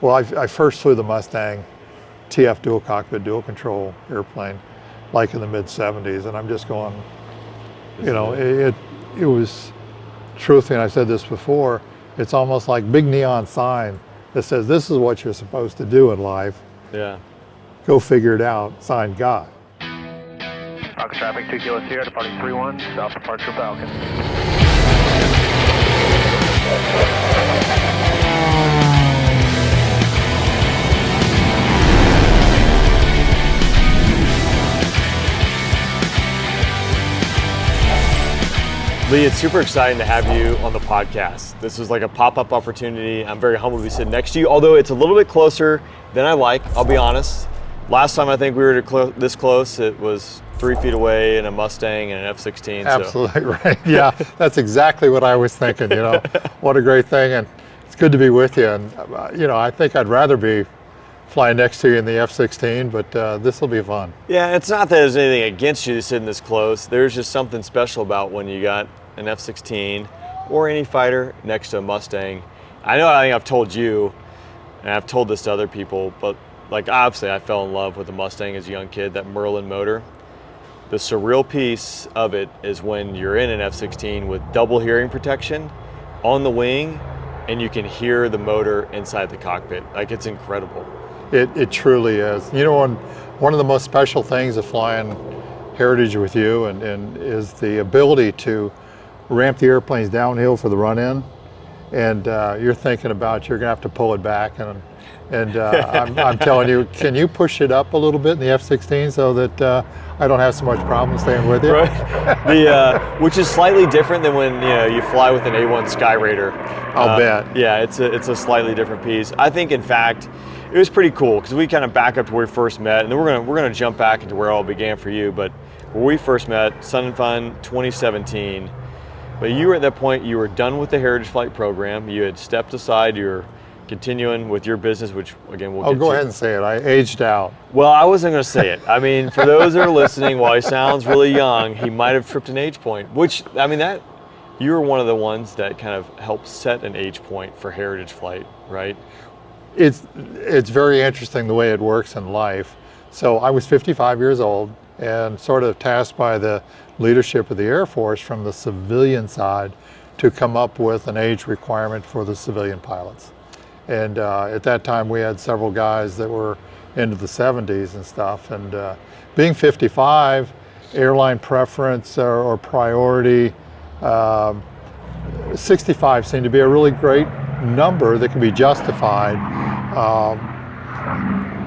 Well, I first flew the Mustang TF dual cockpit, dual control airplane, like in the mid 70s, and I'm just going, you know, it was, truthfully, and I said this before, it's almost like big neon sign that says this is what you're supposed to do in life. Yeah. Go figure it out, signed God. Falcon traffic, 2 Kilo Sierra, departing 31, south departure Falcon. Lee, it's super exciting to have you on the podcast. This was like a pop-up opportunity. I'm very humbled to be sitting next to you, although it's a little bit closer than I like, I'll be honest. Last time I think we were this close, it was 3 feet away in a Mustang and an F-16. Absolutely right. Yeah, that's exactly what I was thinking, you know. What a great thing, and it's good to be with you. And, you know, I think I'd rather be flying next to you in the F-16, but this will be fun. Yeah, it's not that there's anything against you sitting this close. There's just something special about when you got an F-16 or any fighter next to a Mustang. I think I've told you, and I've told this to other people, but like obviously I fell in love with the Mustang as a young kid, that Merlin motor. The surreal piece of it is when you're in an F-16 with double hearing protection on the wing and you can hear the motor inside the cockpit. Like, it's incredible. It truly is. You know, one of the most special things of flying Heritage with you and is the ability to ramp the airplanes downhill for the run-in, and you're thinking about you're gonna have to pull it back, and I'm telling you, can you push it up a little bit in the F-16 so that I don't have so much problem staying with you? Right. Which is slightly different than when you fly with an A1 Skyraider. I'll bet. Yeah, it's a slightly different piece. I think, in fact, it was pretty cool because we kind of back up to where we first met, and then we're gonna jump back into where it all began for you. But where we first met, Sun and Fun 2017. But you were at that point, you were done with the Heritage Flight program. You had stepped aside. You were continuing with your business, which again we'll get to. Go ahead and say it. I aged out. Well, I wasn't going to say it. I mean, for those that are listening, while he sounds really young, he might have tripped an age point. Which, I mean, that you were one of the ones that kind of helped set an age point for Heritage Flight, right? It's very interesting the way it works in life. So I was 55 years old and sort of tasked by the leadership of the Air Force from the civilian side to come up with an age requirement for the civilian pilots. And at that time we had several guys that were into the 70s and stuff. And being 55, airline preference or priority, 65 seemed to be a really great number that could be justified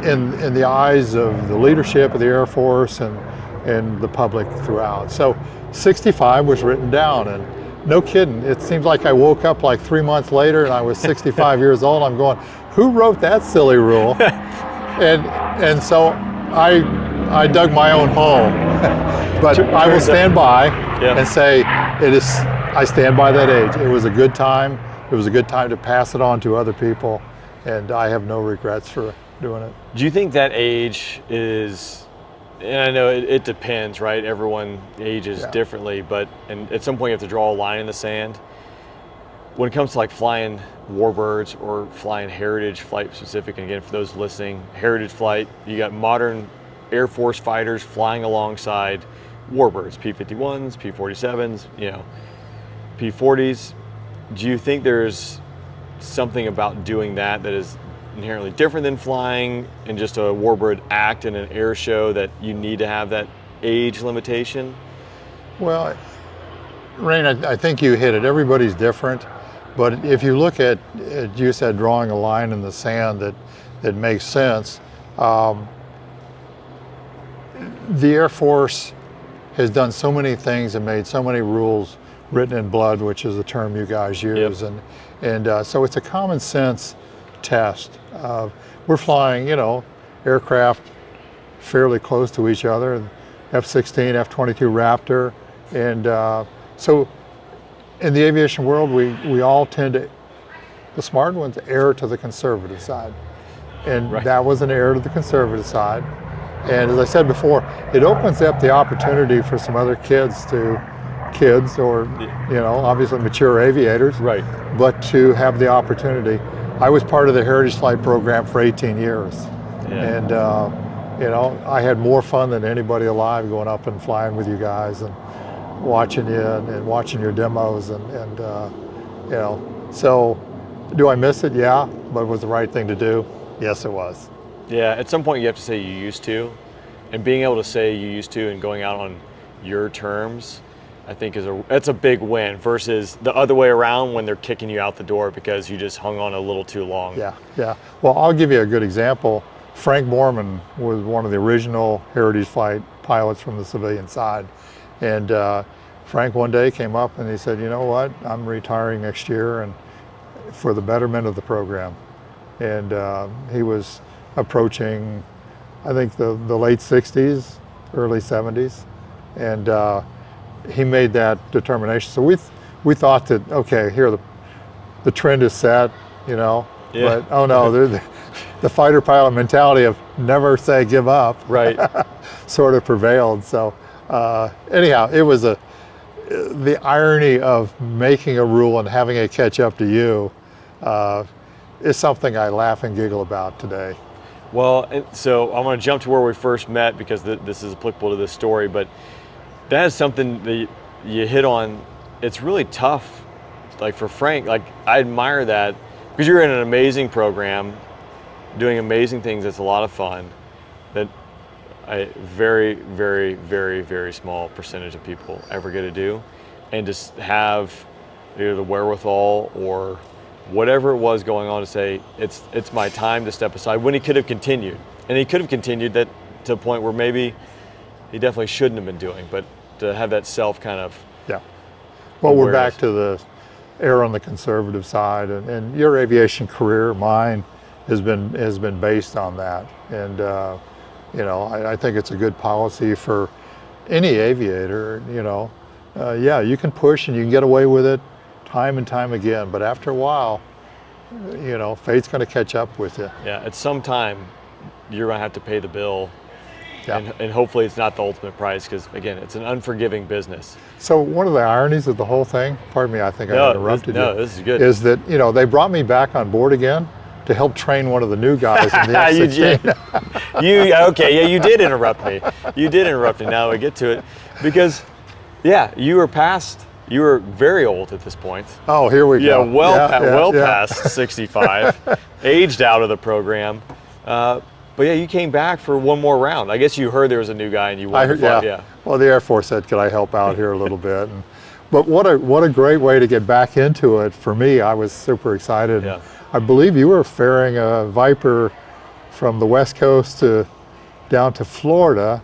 in the eyes of the leadership of the Air Force and the public throughout. So 65 was written down, and no kidding, it seems like I woke up like 3 months later and I was 65 years old. I'm going, who wrote that silly rule? and so I dug my own hole. But I will stand by and say I stand by that age. It was a good time. It was a good time to pass it on to other people, and I have no regrets for doing it. Do you think that age is, and I know it depends, right? Everyone ages differently, but and at some point you have to draw a line in the sand. When it comes to like flying warbirds or flying Heritage Flight specific, and again, for those listening, Heritage Flight, you got modern Air Force fighters flying alongside warbirds, P51s, P47s, P40s. Do you think there's something about doing that is inherently different than flying in just a warbird act in an air show, that you need to have that age limitation? Well, Rain, I think you hit it. Everybody's different, but if you look at you said drawing a line in the sand that makes sense. The Air Force has done so many things and made so many rules written in blood, which is the term you guys use, and so it's a common sense test. We're flying, aircraft fairly close to each other, F-16, F-22 Raptor, and so in the aviation world, we all tend to, the smart ones, err to the conservative side, and that was an error to the conservative side. And as I said before, it opens up the opportunity for some other kids or obviously mature aviators, but to have the opportunity. I was part of the Heritage Flight program for 18 years. Yeah. And, you know, I had more fun than anybody alive going up and flying with you guys and watching you and watching your demos and you know, so do I miss it? Yeah, but it was the right thing to do? Yes, it was. Yeah, at some point you have to say you used to, and being able to say you used to and going out on your terms, I think that's a big win versus the other way around when they're kicking you out the door because you just hung on a little too long. Yeah, yeah. Well, I'll give you a good example. Frank Borman was one of the original Heritage Flight pilots from the civilian side. And Frank one day came up and he said, you know what, I'm retiring next year and for the betterment of the program. And he was approaching, I think, the late 60s, early 70s. And he made that determination. So we thought that, okay, here the trend is set, you know, Yeah. but oh no, the fighter pilot mentality of never say give up, Right. sort of prevailed. So anyhow, it was the irony of making a rule and having it catch up to you is something I laugh and giggle about today. Well, so I'm going to jump to where we first met because this is applicable to this story, but that is something that you hit on. It's really tough, like for Frank, like I admire that because you're in an amazing program, doing amazing things. It's a lot of fun that a very, very, very, very small percentage of people ever get to do. And just have either the wherewithal or whatever it was going on to say, it's my time to step aside when he could have continued. And he could have continued that to a point where maybe he definitely shouldn't have been doing, but to have that self kind of Yeah. Well, we're awareness. back to the err on the conservative side, and your aviation career, mine, has been based on that. And you know, I think it's a good policy for any aviator. You know, yeah, you can push and you can get away with it time and time again, but after a while, you know, fate's going to catch up with you. Yeah, at some time, you're going to have to pay the bill. Yeah. And hopefully it's not the ultimate price because, again, it's an unforgiving business. So one of the ironies of the whole thing, pardon me, I think I interrupted you. No, this is good. Is that, you know, they brought me back on board again to help train one of the new guys in the F-16. Okay, yeah, you did interrupt me. You did interrupt me. Now we get to it. Because, yeah, you were very old at this point. Oh, here we Yeah, go. Past 65, aged out of the program. But yeah, you came back for one more round. I guess you heard there was a new guy and you wanted to fly. Yeah. Well, the Air Force said, could I help out here a little bit? But what a great way to get back into it. For me, I was super excited. Yeah. I believe you were ferrying a Viper from the West Coast down to Florida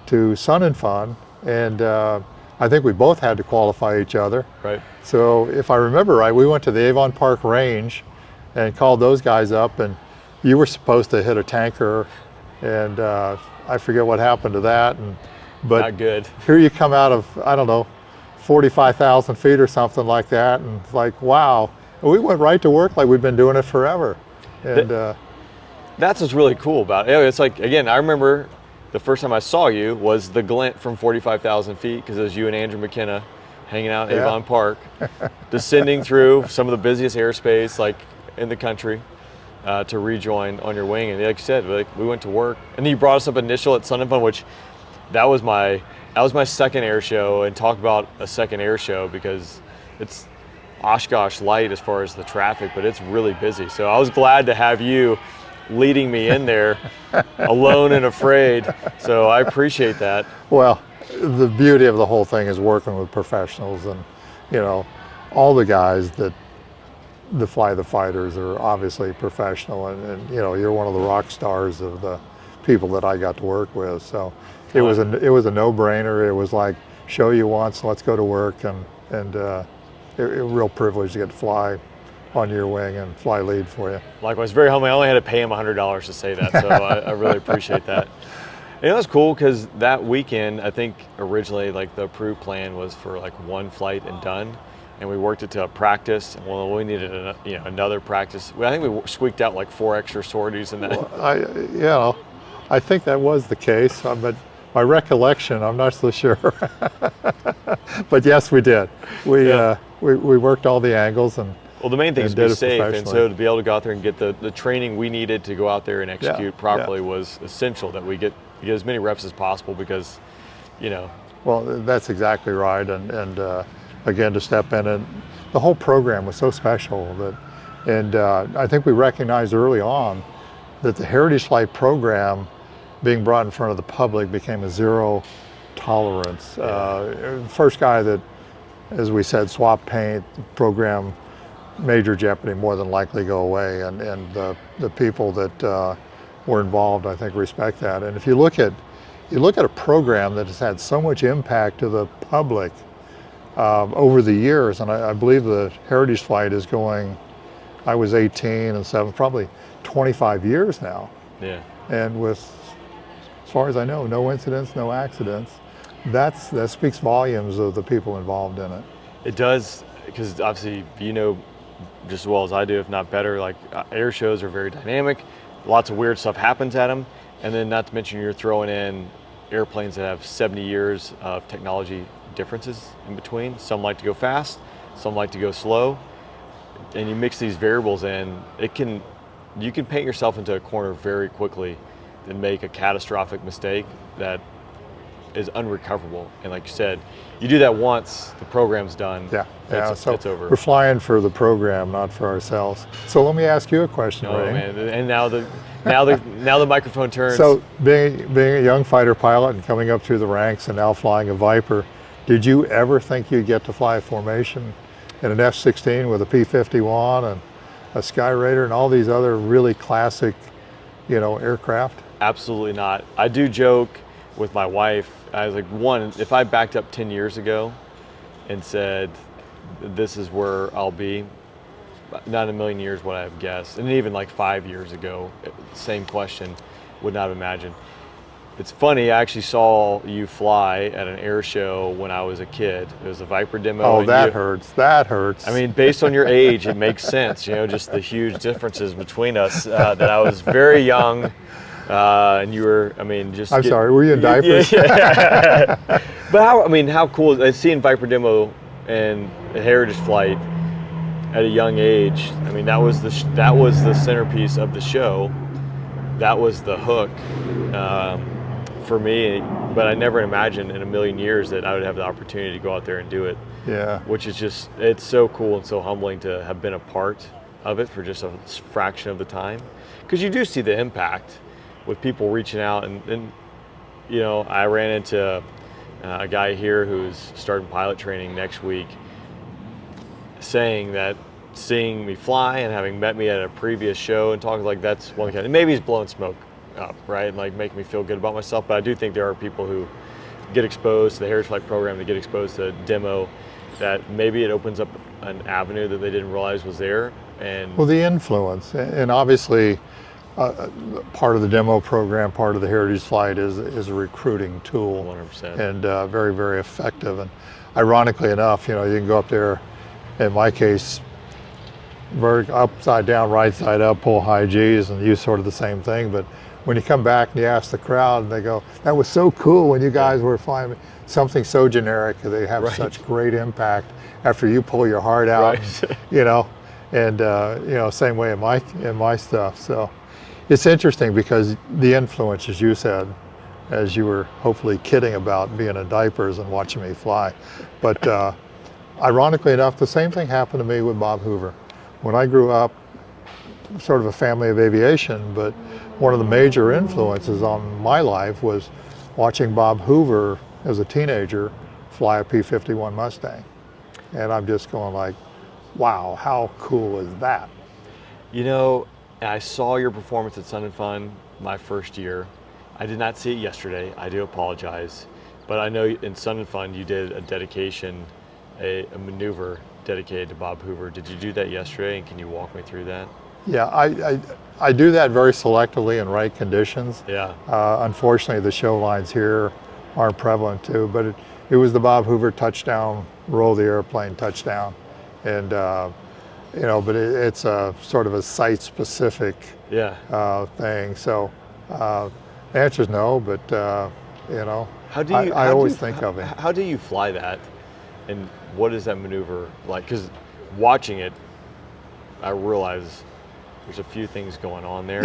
to Sun and Fun. And I think we both had to qualify each other. Right. So if I remember right, we went to the Avon Park Range and called those guys up, and you were supposed to hit a tanker, and I forget what happened to that. But not good. Here you come out of, I don't know, 45,000 feet or something like that, and it's like, wow. And we went right to work like we've been doing it forever. And that's what's really cool about it. It's like, again, I remember the first time I saw you was the glint from 45,000 feet because it was you and Andrew McKenna hanging out in Avon Park, descending through some of the busiest airspace like in the country to rejoin on your wing. And like you said, we went to work. And then you brought us up initial at Sun and Fun, which that was my second air show, and talk about a second air show because it's Oshkosh light as far as the traffic, but it's really busy. So I was glad to have you leading me in there alone and afraid. So I appreciate that. well, the beauty of the whole thing is working with professionals, and you know, all the guys that fly the fighters are obviously professional, and you know, you're one of the rock stars of the people that I got to work with. So it was a no-brainer. It was like, show you once, let's go to work, and a real privilege to get to fly on your wing and fly lead for you. Likewise, very humbling. I only had to pay him $100 to say that, so I really appreciate that. And it was cool because that weekend, I think originally like the approved plan was for like one flight and done, and we worked it to a practice. Well, we needed another practice. I think we squeaked out like 4 extra sorties in that. Well, I think that was the case, but my recollection, I'm not so sure. But yes, we did. We worked all the angles, and Well, the main thing is to did be it safe, and professionally. so to be able to go out there and get the training we needed to go out there and execute Yeah, properly yeah. was essential, that we get as many reps as possible, because, you know, Well, that's exactly right, and again, to step in, and the whole program was so special that, and I think we recognized early on that the Heritage Flight program being brought in front of the public became a zero tolerance. First guy that, as we said, swap paint, program major jeopardy, more than likely go away, and the people that were involved, I think, respect that. And if you look at a program that has had so much impact to the public over the years, and I believe the Heritage Flight is going, I was 18 and 7, probably 25 years now. yeah. And with, as far as I know, no incidents, no accidents. That speaks volumes of the people involved in it. It does, because obviously, you know just as well as I do, if not better, like air shows are very dynamic. Lots of weird stuff happens at them. And then not to mention, you're throwing in airplanes that have 70 years of technology differences in between. Some like to go fast, some like to go slow. And you mix these variables in, you can paint yourself into a corner very quickly and make a catastrophic mistake that is unrecoverable. And like you said, you do that once, the program's done. Yeah, yeah. So it's over. we're flying for the program, not for ourselves. So let me ask you a question, Oh Ray. man! And now the microphone turns. So being a young fighter pilot and coming up through the ranks and now flying a Viper, did you ever think you'd get to fly a formation in an F-16 with a P51 and a Sky Raider and all these other really classic, aircraft? Absolutely not. I do joke with my wife. I was like, one, if I backed up 10 years ago and said, this is where I'll be, not in a million years would I have guessed. And even like 5 years ago, same question, would not have imagined. It's funny, I actually saw you fly at an air show when I was a kid. It was a Viper demo. Oh, that hurts. That hurts. I mean, based on your age, it makes sense, just the huge differences between us, that I was very young, and you were, I'm sorry, were you in diapers? Yeah. But how cool is seeing Viper demo and a Heritage Flight at a young age? That was the centerpiece of the show. That was the hook for me. But I never imagined in a million years that I would have the opportunity to go out there and do it. Yeah. Which is just, it's so cool and so humbling to have been a part of it for just a fraction of the time. Because you do see the impact with people reaching out, and I ran into a guy here who's starting pilot training next week, saying that seeing me fly and having met me at a previous show and talking, like, that's one kind. And maybe he's blowing smoke up, right, and like making me feel good about myself. But I do think there are people who get exposed to the Heritage Flight program, that get exposed to demo, that maybe it opens up an avenue that they didn't realize was there. And well, the influence, and obviously part of the demo program, part of the Heritage Flight is a recruiting tool. 100%. And very, very effective. And ironically enough, you can go up there, in my case, very upside down, right side up, pull high G's, and use sort of the same thing. But when you come back and you ask the crowd, and they go, that was so cool when you guys were flying, something so generic, they have Right. such great impact after you pull your heart out, Right. and same way in my stuff. So it's interesting because the influence, as you said, as you were hopefully kidding about being in diapers and watching me fly. But ironically enough, the same thing happened to me with Bob Hoover. When I grew up, sort of a family of aviation, but one of the major influences on my life was watching Bob Hoover as a teenager fly a P51 Mustang. And I'm just going like, wow, how cool is that? I saw your performance at Sun and Fun my first year. I did not see it yesterday. I do apologize. But I know in Sun and Fun you did a dedication, a maneuver dedicated to Bob Hoover. Did you do that yesterday, and can you walk me through that? Yeah, I do that very selectively in right conditions. Yeah. Unfortunately, the show lines here aren't prevalent too, but it was the Bob Hoover touchdown, roll the airplane touchdown. And but it's a sort of a site-specific thing. So the answer is no, but How do you? I always think of it. How do you fly that, and what is that maneuver like? Because watching it, I realize there's a few things going on there,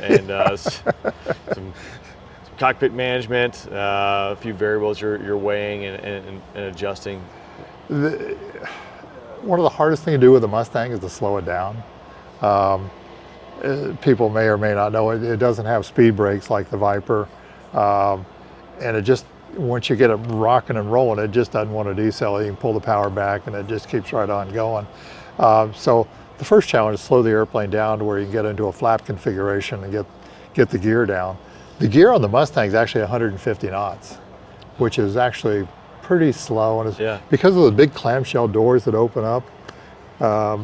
and some cockpit management, a few variables you're weighing and adjusting. One of the hardest things to do with the Mustang is to slow it down. People may or may not know it doesn't have speed brakes like the Viper, and it just, once you get it rocking and rolling, it just doesn't want to decelerate. You can pull the power back and it just keeps right on going. So the first challenge is slow the airplane down to where you can get into a flap configuration and get the gear down. The gear on the Mustang is actually 150 knots, which is actually pretty slow, and it's because of the big clamshell doors that open up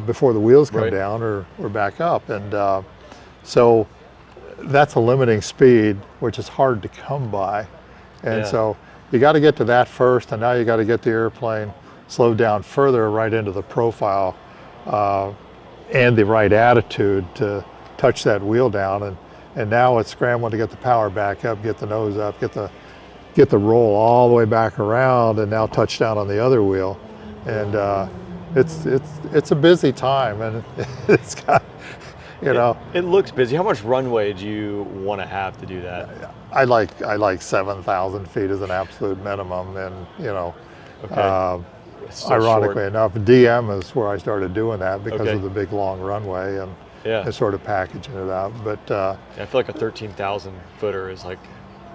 before the wheels come down or back up, and so that's a limiting speed, which is hard to come by, and so you got to get to that first, and now you got to get the airplane slowed down further right into the profile and the right attitude to touch that wheel down, and now it's scrambling to get the power back up, get the nose up, get the roll all the way back around, and now touch down on the other wheel, and it's a busy time, and it's got, you know. It looks busy. How much runway do you want to have to do that? I like 7,000 feet as an absolute minimum, and you know, ironically enough, DM is where I started doing that because of the big long runway and sort of packaging it out. But I feel like a 13,000 footer is like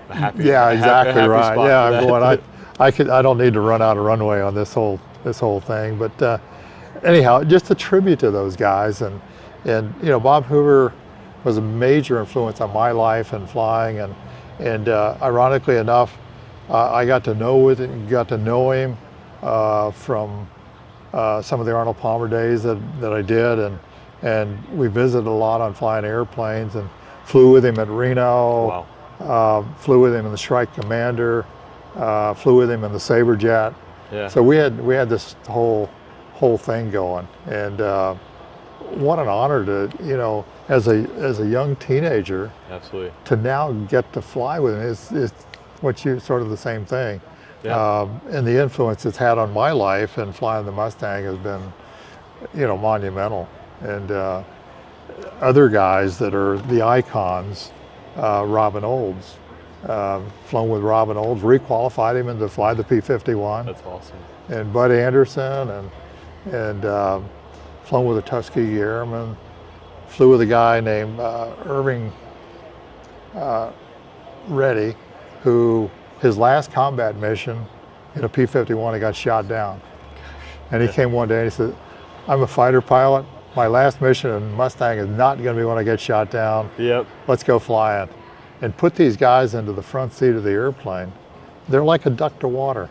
a happy. Yeah, exactly happy right. spot Yeah, for I'm that. going. I don't need to run out of runway on this whole thing. But anyhow, just a tribute to those guys, and you know, Bob Hoover was a major influence on my life and flying, and ironically enough, I got to know him from some of the Arnold Palmer days that I did, and we visited a lot on flying airplanes, and flew with him at Reno. Wow. Flew with him in the Strike Commander, flew with him in the Sabre Jet. Yeah. So we had this whole thing going, and what an honor to, you know, as a young teenager, absolutely, to now get to fly with him is what you sort of the same thing. Yeah. And the influence it's had on my life and flying the Mustang has been, you know, monumental. And other guys that are the icons. Robin Olds, flown with Robin Olds, requalified him to fly the P51. That's awesome. And Bud Anderson, and flown with a Tuskegee Airman, flew with a guy named Irving Reddy, who his last combat mission in a P51, he got shot down. And he came one day and he said, "I'm a fighter pilot. My last mission in Mustang is not going to be when I get shot down. Yep. Let's go fly it." And put these guys into the front seat of the airplane. They're like a duck to water.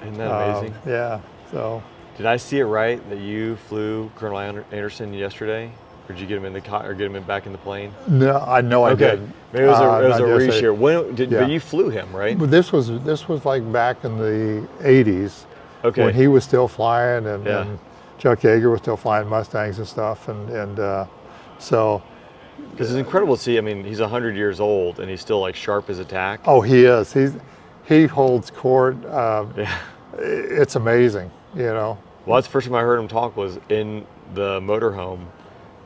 Isn't that amazing? Yeah. So. Did I see it right that you flew Colonel Anderson yesterday, or did you get him in the car or get him back in the plane? No, I know I didn't. Maybe it was a reshare. Yeah. But you flew him, right? But this was like back in the '80s, when he was still flying, and Chuck Yeager was still flying Mustangs and stuff, and so. Because it's incredible to see. I mean, he's 100 years old and he's still like sharp as a tack. Oh, he is. He holds court. It's amazing, you know. Well, that's the first time I heard him talk was in the motorhome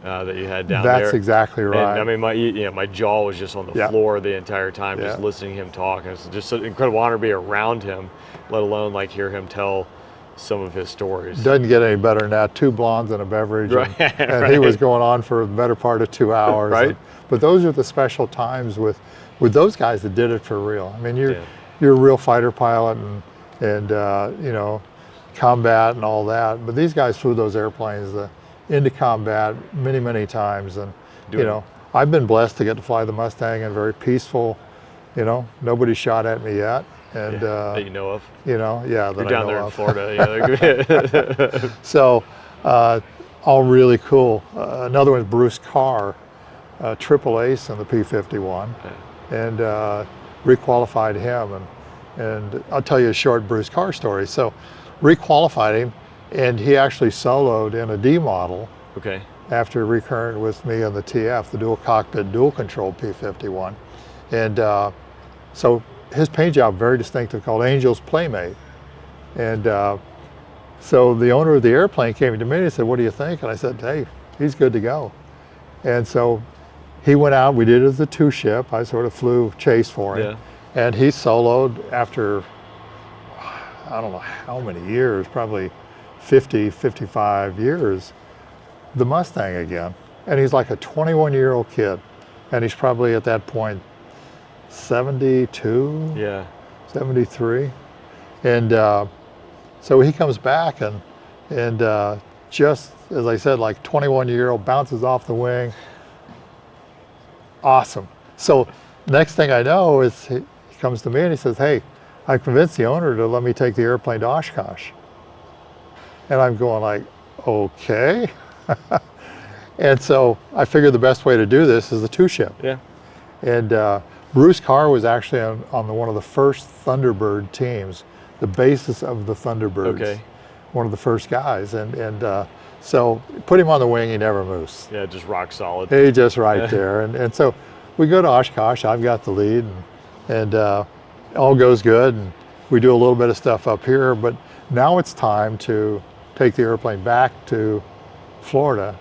that you had down there. That's exactly right. And, I mean, my jaw was just on the floor the entire time, just listening to him talk. And it's just an incredible honor to be around him, let alone like hear him tell some of his stories. Doesn't get any better than that. 2 blondes and a beverage, and he was going on for the better part of 2 hours. Right. But those are the special times with those guys that did it for real. I mean, you're a real fighter pilot and you know, combat and all that. But these guys flew those airplanes into combat many times, and you know, I've been blessed to get to fly the Mustang and very peaceful. You know, nobody shot at me yet. And that you know of, you know, that you're I down know there in of. Florida. So, all really cool. Another one is Bruce Carr, triple ace in the P51, and requalified him. And I'll tell you a short Bruce Carr story. So, requalified him, and he actually soloed in a D model. Okay. After recurrent with me on the TF, the dual cockpit, dual control P51, and so. His paint job, very distinctive, called Angel's Playmate. And so the owner of the airplane came to me and said, "What do you think?" And I said, "Hey, he's good to go. And so he went out, we did it as a two-ship. I sort of flew chase for him. Yeah. And he soloed after, I don't know how many years, probably 50, 55 years, the Mustang again. And he's like a 21-year-old kid. And he's probably at that point 72, Yeah. 73. And so he comes back and just, as I said, like 21-year-old, bounces off the wing. Awesome. So next thing I know is he comes to me and he says, hey, I convinced the owner to let me take the airplane to Oshkosh. And I'm going like, okay. And so I figured the best way to do this is the two-ship. Yeah. And Bruce Carr was actually on one of the first Thunderbird teams, the basis of the Thunderbirds. Okay. One of the first guys. And so put him on the wing, he never moves. Yeah, just rock solid. He's just right there. And so we go to Oshkosh, I've got the lead, and all goes good. And we do a little bit of stuff up here, but now it's time to take the airplane back to Florida,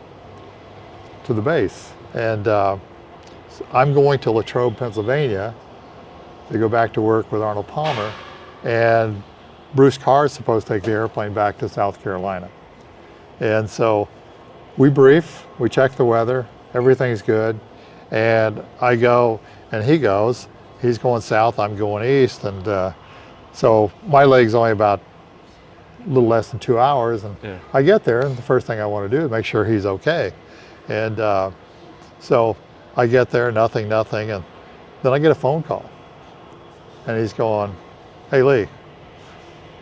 to the base. And I'm going to Latrobe, Pennsylvania to go back to work with Arnold Palmer. And Bruce Carr is supposed to take the airplane back to South Carolina. And so we brief, we check the weather, everything's good. And I go, and he goes, he's going south, I'm going east. And so my leg's only about a little less than 2 hours. And Yeah. I get there, and the first thing I want to do is make sure he's okay. And so I get there, nothing. And then I get a phone call. And he's going, hey, Lee,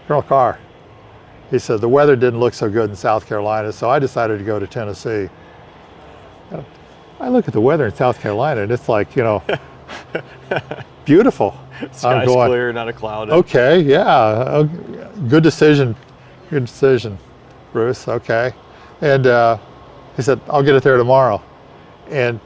Colonel Carr. He said, the weather didn't look so good in South Carolina, so I decided to go to Tennessee. And I look at the weather in South Carolina, and it's like, you know, beautiful. Sky's clear, not a cloud. Okay, yeah, good decision, Bruce, okay. And he said, I'll get it there tomorrow. And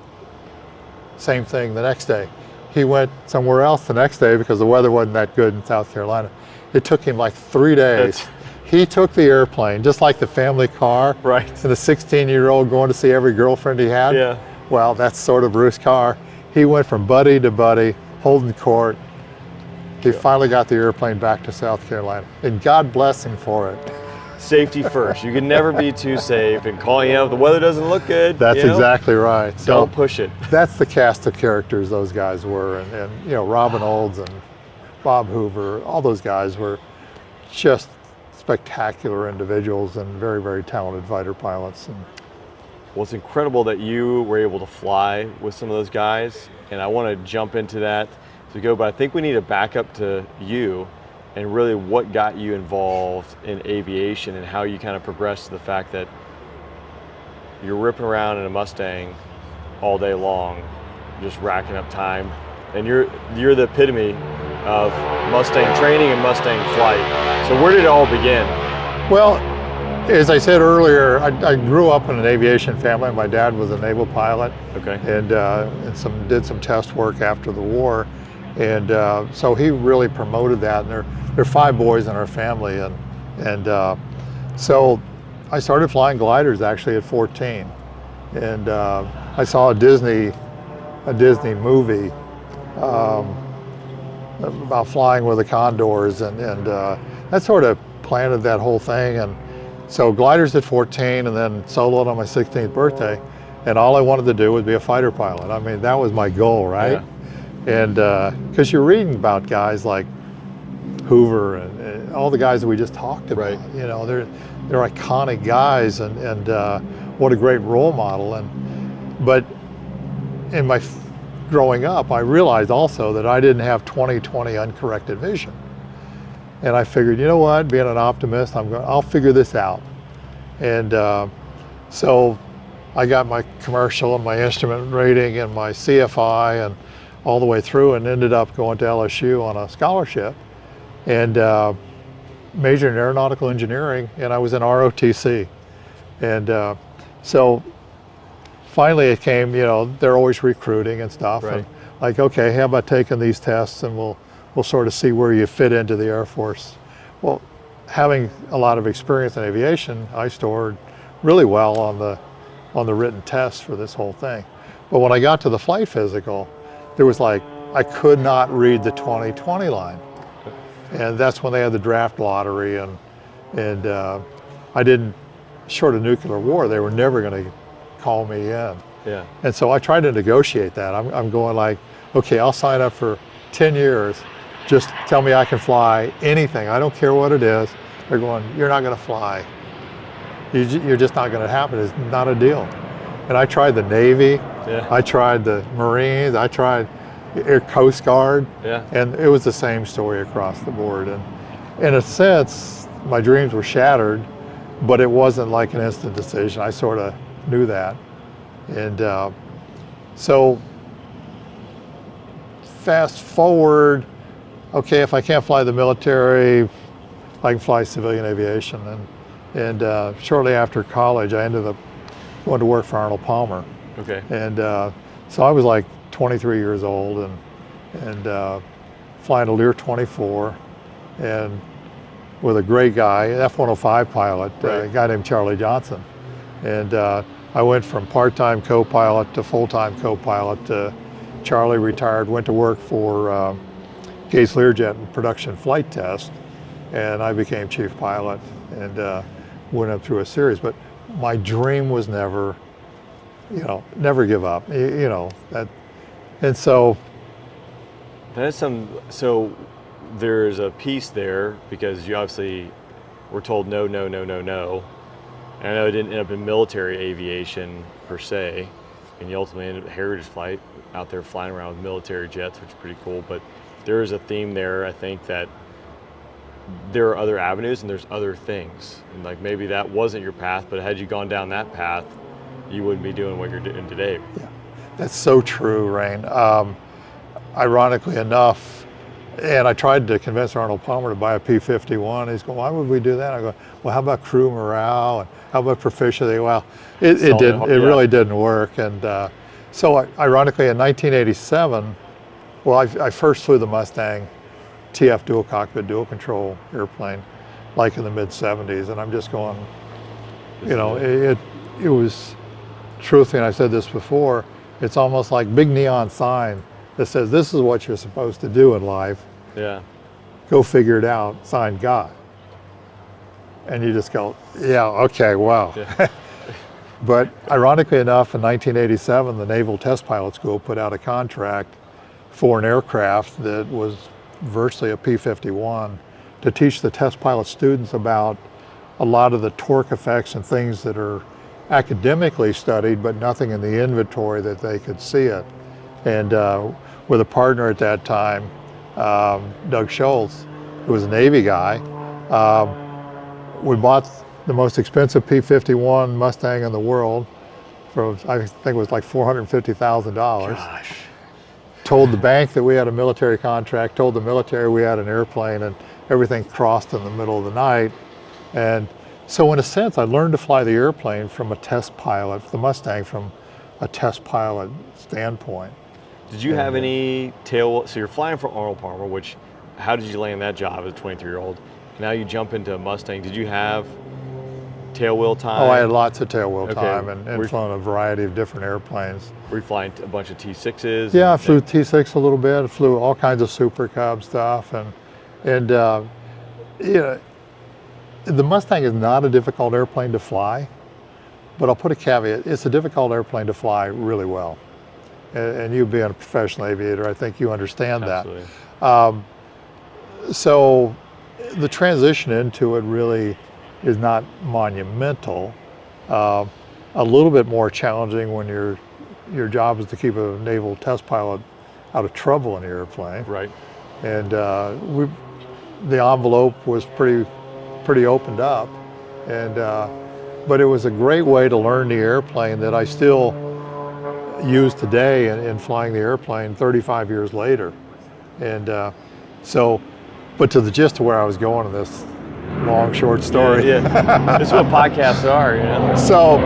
same thing the next day. He went somewhere else the next day because the weather wasn't that good in South Carolina. It took him like 3 days. He took the airplane, just like the family car. Right. And the 16-year-old going to see every girlfriend he had. Yeah. Well, that's sort of Bruce Carr. He went from buddy to buddy, holding court. He finally got the airplane back to South Carolina. And God bless him for it. Safety first. You can never be too safe. And calling out if the weather doesn't look good. That's exactly right. So don't push it. That's the cast of characters those guys were. And you know, Robin Olds and Bob Hoover, all those guys were just spectacular individuals and very, very talented fighter pilots. And well, it's incredible that you were able to fly with some of those guys. And I want to jump into that to go, but I think we need to back up to you and really what got you involved in aviation and how you kind of progressed to the fact that you're ripping around in a Mustang all day long, just racking up time. And you're the epitome of Mustang training and Mustang flight. So where did it all begin? well, as I said earlier, I grew up in an aviation family. My dad was a naval pilot. Okay. And did some test work after the war. And so he really promoted that. And there are 5 boys in our family. And so I started flying gliders actually at 14. And I saw a Disney movie about flying with the Condors, and that sort of planted that whole thing. And so gliders at 14, and then soloed on my 16th birthday. And all I wanted to do was be a fighter pilot. I mean, that was my goal, right? Yeah. And because you're reading about guys like Hoover and all the guys that we just talked about. Right. You know, they're iconic guys, and what a great role model. But in my growing up, I realized also that I didn't have 20/20 uncorrected vision. And I figured, you know what, being an optimist, I'll figure this out. And so I got my commercial and my instrument rating and my CFI and all the way through, and ended up going to LSU on a scholarship and majored in aeronautical engineering, and I was in ROTC. And so finally it came, you know, they're always recruiting and stuff. Right. And like, okay, how about taking these tests and we'll sort of see where you fit into the Air Force. Well, having a lot of experience in aviation, I scored really well on the on the written test for this whole thing. But when I got to the flight physical, there was like, I could not read the 2020 line. And that's when they had the draft lottery, and I didn't, short of nuclear war, they were never going to call me in. Yeah. And so I tried to negotiate that. I'm going like, okay, I'll sign up for 10 years. Just tell me I can fly anything. I don't care what it is. They're going, you're not going to fly. You're just not going to happen. It's not a deal. And I tried the Navy. Yeah. I tried the Marines. I tried Air Coast Guard. Yeah. And it was the same story across the board. And in a sense, my dreams were shattered, but it wasn't like an instant decision. I sort of knew that. And so fast forward, okay, if I can't fly the military, I can fly civilian aviation. And shortly after college, I ended up going to work for Arnold Palmer. Okay. And so I was like 23 years old and flying a Lear 24 and with a great guy, an F-105 pilot, right. A guy named Charlie Johnson. And I went from part-time co-pilot to full-time co-pilot. Charlie retired, went to work for Gates Learjet in production flight test, and I became chief pilot and went up through a series. But my dream was never, never give up, that. And so. So there's a piece there because you obviously were told no, no, no, no, no. And I know it didn't end up in military aviation per se, and you ultimately ended up a heritage flight out there flying around with military jets, which is pretty cool. But there is a theme there, I think, that there are other avenues and there's other things. And like maybe that wasn't your path, but had you gone down that path, you wouldn't be doing what you're doing today. Yeah, that's so true, Rain. Ironically enough, and I tried to convince Arnold Palmer to buy a P51. He's going, why would we do that? I go, well, how about crew morale? And how about proficiency? Well, it didn't. It really didn't work. And so ironically, in 1987, well, I first flew the Mustang TF dual cockpit, dual control airplane, like in the mid 70s. And I'm just going, it was, truthfully, and I said this before, it's almost like big neon sign that says, this is what you're supposed to do in life. Yeah. Go figure it out, signed God. And you just go, yeah, okay, wow. Yeah. But ironically enough, in 1987, the Naval Test Pilot School put out a contract for an aircraft that was virtually a P51 to teach the test pilot students about a lot of the torque effects and things that are academically studied, but nothing in the inventory that they could see it. And with a partner at that time, Doug Schultz, who was a Navy guy, we bought the most expensive P51 Mustang in the world for, I think it was like $450,000. Gosh. Told the bank that we had a military contract, told the military we had an airplane, and everything crossed in the middle of the night. And so in a sense, I learned to fly the airplane from a test pilot, the Mustang from a test pilot standpoint. Did you have any tail, so you're flying for Arnold Palmer, which, how did you land that job as a 23-year-old? Now you jump into a Mustang. Did you have tailwheel time? Oh, I had lots of tailwheel time and flown a variety of different airplanes. Were you flying a bunch of T6s? Yeah, I flew T6 a little bit. I flew all kinds of Super Cub stuff. And the Mustang is not a difficult airplane to fly, but I'll put a caveat. It's a difficult airplane to fly really well. And you being a professional aviator, I think you understand Absolutely. that. So the transition into it really is not monumental. A little bit more challenging when your job is to keep a naval test pilot out of trouble in the airplane. Right. And the envelope was pretty opened up, and but it was a great way to learn the airplane that I still use today in flying the airplane 35 years later. And but to the gist of where I was going in this long, short story. Yeah. This is what podcasts are, So